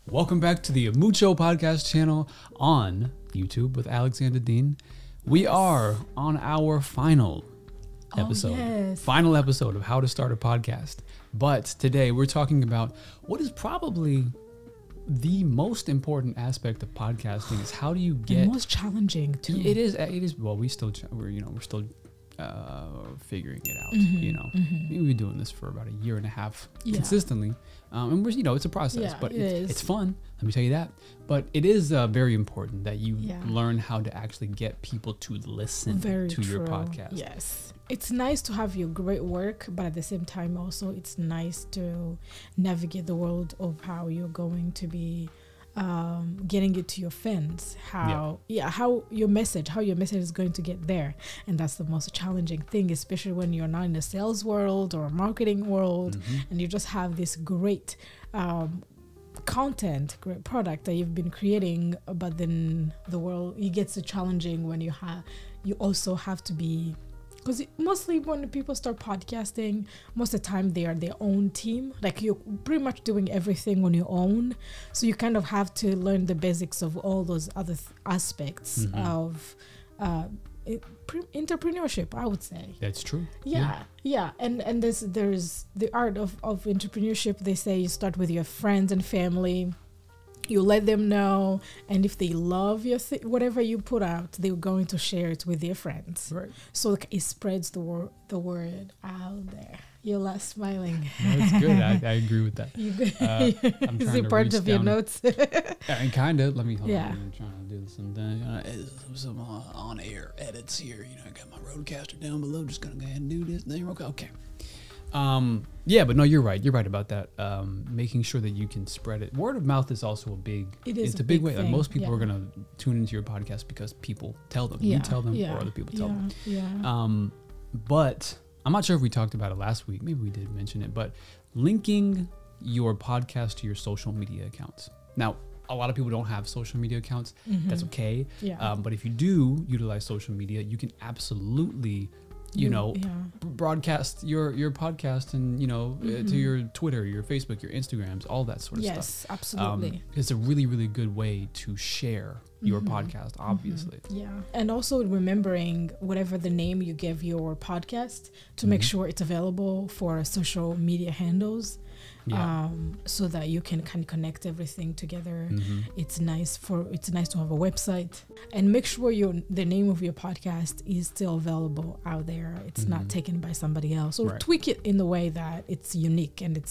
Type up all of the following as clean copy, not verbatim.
Welcome back to the Mucho podcast channel on YouTube with Alex and Dydine. We are on our final episode, final episode of how to start a podcast. But today we're talking about what is probably the most important aspect of podcasting is how do you get and most challenging too. It is. Well, we're still figuring it out. We've been doing this for about a year and a half consistently, and we're it's a process, but it's fun. Let me tell you that. But it is very important that you learn how to actually get people to listen to your podcast. Yes, it's nice to have your great work, but at the same time, also it's nice to navigate the world of how you're going to be getting it to your fans, how your message is going to get there. And that's the most challenging thing, especially when you're not in the sales world or a marketing world, and you just have this great content, great product that you've been creating, but then the world, it gets so challenging when you also have to be, because mostly when people start podcasting, most of the time they are their own team. Like you're pretty much doing everything on your own. So you kind of have to learn the basics of all those other aspects of entrepreneurship, I would say. That's true. Yeah. And there's the art of entrepreneurship. They say you start with your friends and family. You let them know, and if they love your whatever you put out, they're going to share it with their friends. Right. So it spreads the word out there. You're last smiling. That's good. I agree with that. I'm Is it part of your notes? And kind of. Let me hold on. I'm trying to do some on-air edits here. I got my roadcaster down below. Just gonna go ahead and do this. Then you're okay. But no, you're right. You're right about that. Making sure that you can spread it. Word of mouth is also it's a big way. Like most people are going to tune into your podcast because people tell them. You tell them or other people tell them. Yeah. But I'm not sure if we talked about it last week. Maybe we did mention it, but linking your podcast to your social media accounts. Now, a lot of people don't have social media accounts. That's okay. Yeah. But if you do utilize social media, you can absolutely broadcast your podcast and to your Twitter, your Facebook, your Instagrams, all that sort of stuff. Yes, absolutely. It's a really, really good way to share your podcast, obviously. Yeah. And also remembering whatever the name you give your podcast to make sure it's available for social media handles. So that you can connect everything together. It's nice to have a website, and make sure the name of your podcast is still available out there. It's not taken by somebody else, or tweak it in the way that it's unique and it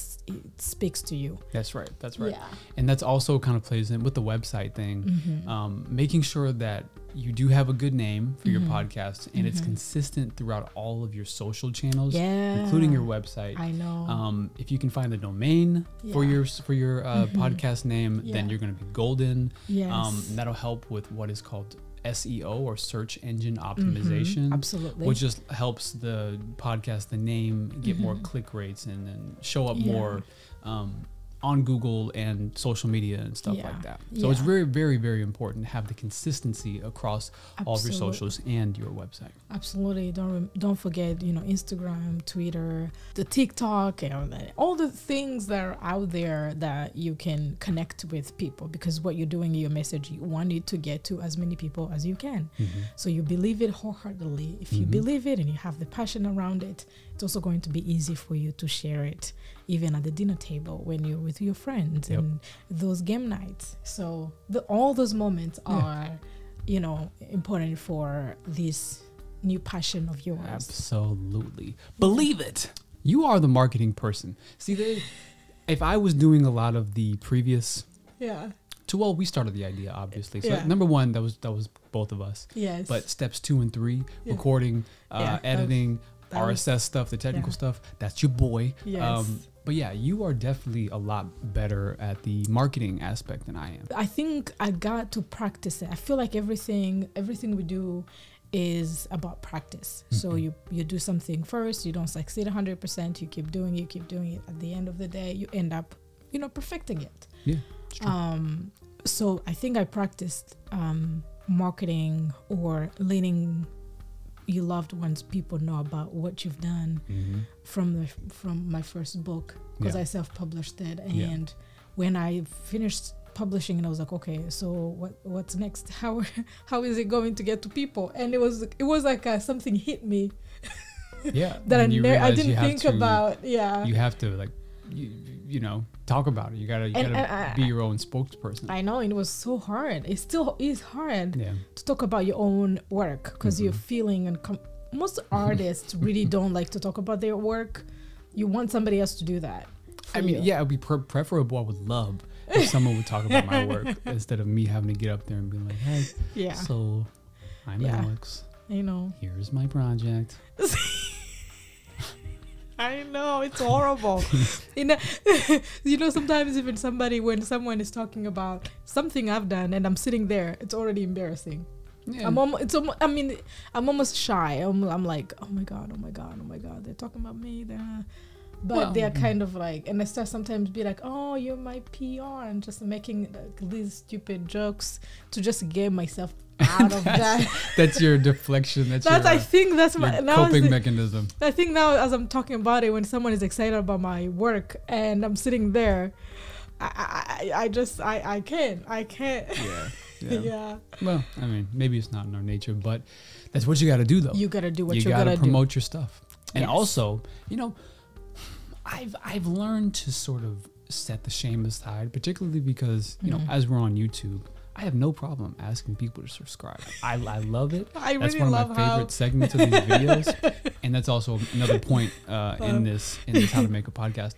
speaks to you. That's right. Yeah. And that's also kind of plays in with the website thing, making sure that you do have a good name for your podcast, and it's consistent throughout all of your social channels, including your website. I know. If you can find the domain for your podcast name, then you're going to be golden. Yes. And that'll help with what is called SEO, or search engine optimization. Absolutely. Which just helps the podcast, the name, get more click rates and show up more on Google and social media and stuff like that. So it's very, very, very important to have the consistency across all of your socials and your website. Absolutely. Don't forget, Instagram, Twitter, the TikTok, and all the things that are out there that you can connect with people, because what you're doing in your message, you want it to get to as many people as you can. So you believe it wholeheartedly. If you believe it and you have the passion around it, it's also going to be easy for you to share it, even at the dinner table when you're with your friends and those game nights. So all those moments are, important for this new passion of yours. Absolutely. Believe it. You are the marketing person. See, if I was doing a lot of the previous... we started the idea, obviously. So number one, that was both of us. Yes. But steps 2 and 3, recording, editing, RSS stuff, the technical stuff, that's your boy. Yes. But you are definitely a lot better at the marketing aspect than I am. I think I got to practice it. I feel like everything we do is about practice. So you do something first, you don't succeed 100%, you keep doing it. At the end of the day, you end up, perfecting it. Yeah, it's true. So I think I practiced marketing or letting your loved ones, people know about what you've done from my first book, because I self-published it, and when I finished publishing, and I was like, okay, so what's next? How is it going to get to people? And it was like something hit me. Yeah. That I didn't think about. Yeah. You have to like, you know, talk about it. You gotta be your own spokesperson. I know, and it was so hard. It still is hard to talk about your own work because you're feeling and most artists really don't like to talk about their work. You want somebody else to do that. I mean, yeah, it would be preferable. I would love if someone would talk about my work instead of me having to get up there and be like, hey, so I'm Alex. You know, here's my project. I know, it's horrible. You know, sometimes even when someone is talking about something I've done and I'm sitting there, it's already embarrassing. Yeah. I'm almost shy. I'm like, oh my god, they're talking about me. But they're kind of like, and I start sometimes be like, oh, you're my PR, and just making like these stupid jokes to just get myself out of that. That's your deflection. I think that's my coping mechanism. I think now, as I'm talking about it, when someone is excited about my work and I'm sitting there, I can't. Yeah. Well, I mean, maybe it's not in our nature, but that's what you got to do, though. You got to do what you got to promote your stuff. And also, you know, I've learned to sort of set the shame aside, particularly because, you know, as we're on YouTube, I have no problem asking people to subscribe. I love it. That's one of my favorite segments of these videos. And that's also another point in this How to Make a Podcast,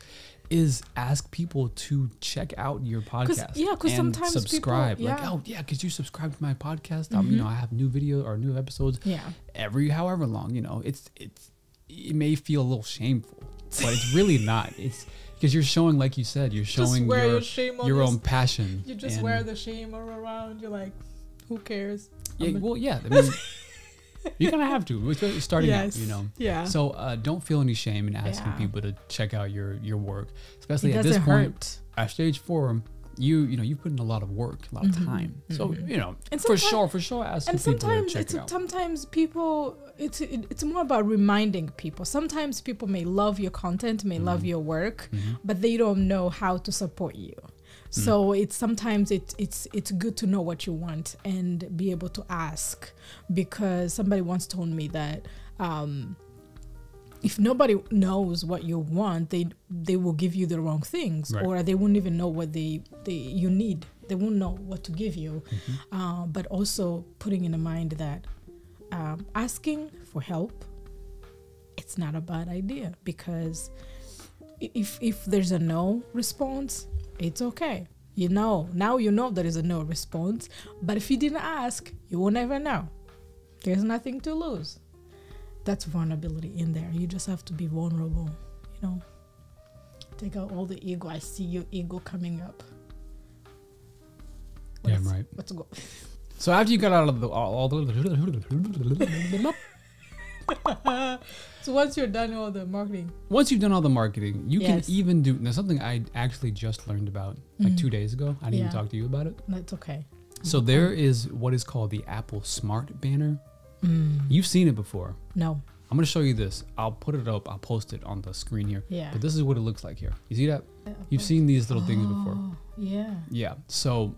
is ask people to check out your podcast. Because sometimes subscribe. People, like, oh yeah, because you subscribe to my podcast. You know, I have new video or new episodes every however long. You know, it may feel a little shameful, but it's really not. It's because you're showing, like you said, you're showing your own passion. You just wear the shame all around. You're like, who cares? Yeah, well, yeah. I mean, you're gonna have to. We're starting out, you know. Yeah. So don't feel any shame in asking people to check out your work, especially at this point. At stage 4, you've put in a lot of work, a lot of time. So you know, and for sure, asking people to check it out. Sometimes people, it's more about reminding people. Sometimes people may love your content, may love your work, but they don't know how to support you. So sometimes it's good to know what you want and be able to ask, because somebody once told me that if nobody knows what you want, they will give you the wrong things, or they won't even know what you need. They won't know what to give you. But also putting in mind that asking for help, it's not a bad idea, because if there's a no response, it's okay. Now you know there is a no response, but if you didn't ask, you will never know. There's nothing to lose. That's vulnerability in there. You just have to be vulnerable, you know. Take out all the ego. I see your ego coming up. Damn right. Let's go. So after you got out of all the so once you're done all the marketing. Once you've done all the marketing, you can even do something I actually just learned about like 2 days ago. I didn't even talk to you about it. That's okay. So there is what is called the Apple Smart Banner. You've seen it before. No. I'm going to show you this. I'll put it up. I'll post it on the screen here. Yeah. But this is what it looks like here. You see that? You've seen these little things before. Yeah. Yeah. So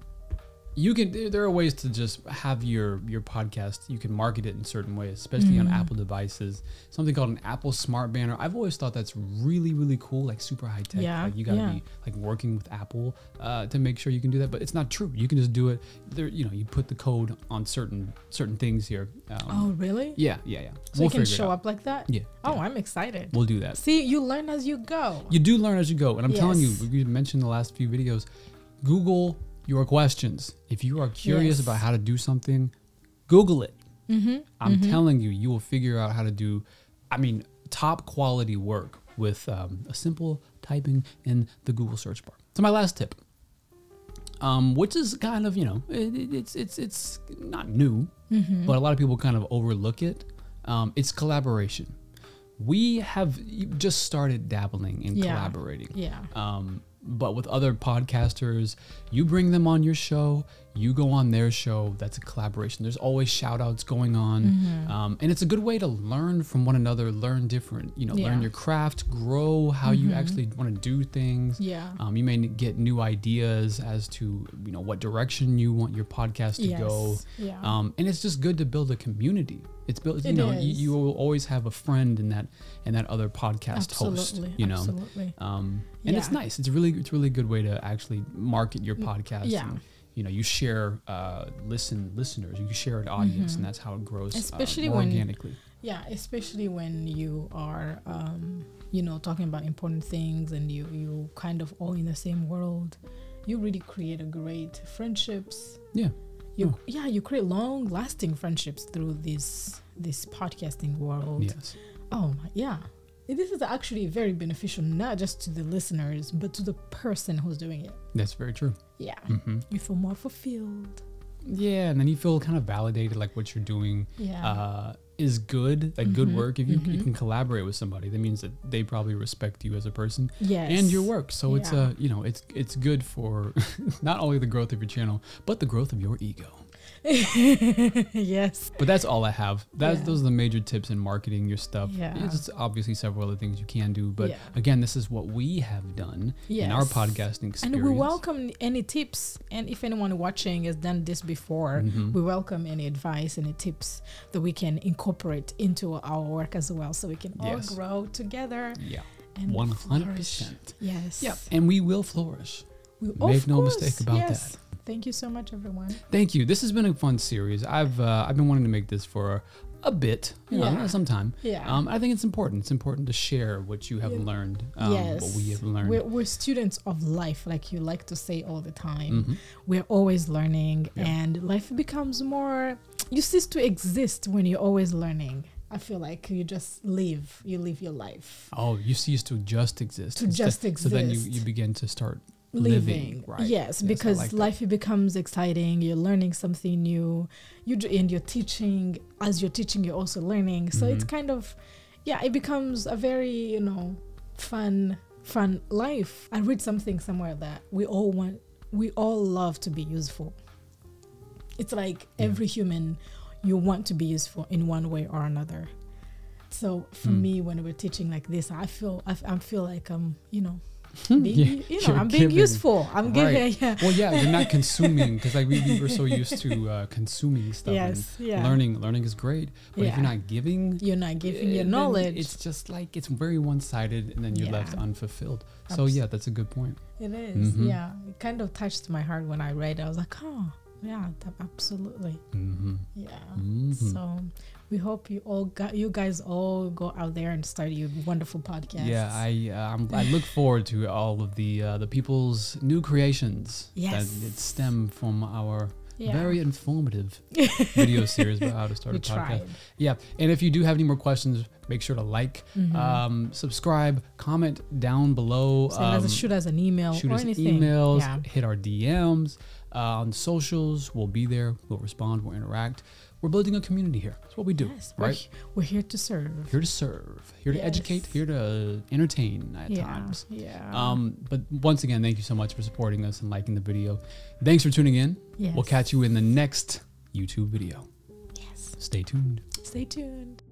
there are ways to just have your podcast. You can market it in certain ways, especially on Apple devices. Something called an Apple Smart Banner. I've always thought that's really, really cool, like super high tech. Yeah, like you got to be like working with Apple to make sure you can do that. But it's not true. You can just do it. There, you put the code on certain things here. Oh, really? Yeah. So it can show up like that? Yeah. Oh, I'm excited. We'll do that. See, you learn as you go. You do learn as you go. And I'm telling you, we mentioned in the last few videos, Google your questions. If you are curious about how to do something, Google it. I'm telling you, you will figure out how to do, top quality work with a simple typing in the Google search bar. So my last tip, which is kind of, it's not new, but a lot of people kind of overlook it. It's collaboration. We have just started dabbling in collaborating. But with other podcasters, you bring them on your show, you go on their show. That's a collaboration. There's always shout outs going on. And it's a good way to learn from one another, learn different, learn your craft, grow how you actually want to do things. You may get new ideas as to, what direction you want your podcast to go. And it's just good to build a community. It's built, you will always have a friend in that other podcast host, Absolutely. And it's nice. It's a really good way to actually market your podcast. And, you share listeners, you share an audience, and that's how it grows, especially more organically. Especially when you are, talking about important things and you kind of all in the same world. You really create a great friendships. You create long-lasting friendships through this podcasting world. Yes. Oh my, yeah. This is actually very beneficial, not just to the listeners, but to the person who's doing it. That's very true. Yeah. You feel more fulfilled. Yeah, and then you feel kind of validated, like what you're doing is good, like good work. If you can collaborate with somebody, that means that they probably respect you as a person and your work. So it's it's good for not only the growth of your channel, but the growth of your ego. Yes. But that's all I have. Those are the major tips in marketing your stuff. It's obviously several other things you can do, but again, this is what we have done in our podcasting experience. And we welcome any tips, and if anyone watching has done this before, we welcome any advice, any tips that we can incorporate into our work as well, so we can all grow together. And 100%. Yes. Yeah, and we will flourish. Make no mistake about that. Thank you so much, everyone. Thank you. This has been a fun series. I've been wanting to make this for a bit, some time. I think it's important. It's important to share what you have learned, what we have learned. We're students of life, like you like to say all the time. We're always learning, and life becomes more. You cease to exist when you're always learning. I feel like you just live. You live your life. Oh, you cease to just exist. So then you begin to start living, right? Yes, because like life becomes exciting. You're learning something new. And you're teaching. As you're teaching, you're also learning. So it's kind of, it becomes a very fun life. I read something somewhere that we all love to be useful. It's like every human, you want to be useful in one way or another. So for me, when we're teaching like this, I feel like I'm I'm being useful. I'm giving. Well, you're not consuming, because like we were so used to consuming stuff. Learning is great, but if you're not giving your knowledge. It's just like it's very one-sided, and then you're left unfulfilled. So that's a good point. It is. It kind of touched my heart when I read it. I was like, oh. Yeah, absolutely. So we hope you guys all go out there and start your wonderful podcast. I look forward to all of the people's new creations that stem from our very informative video series about how to start a podcast. And if you do have any more questions, make sure to like, subscribe, comment down below. Shoot us an email. Shoot us anything. Emails. Hit our DMs. On socials, we'll be there. We'll respond. We'll interact. We're building a community here. That's what we do, right? We're here to serve. Here to educate. Here to entertain at times. But once again, thank you so much for supporting us and liking the video. Thanks for tuning in. We'll catch you in the next YouTube video. Stay tuned. Stay tuned.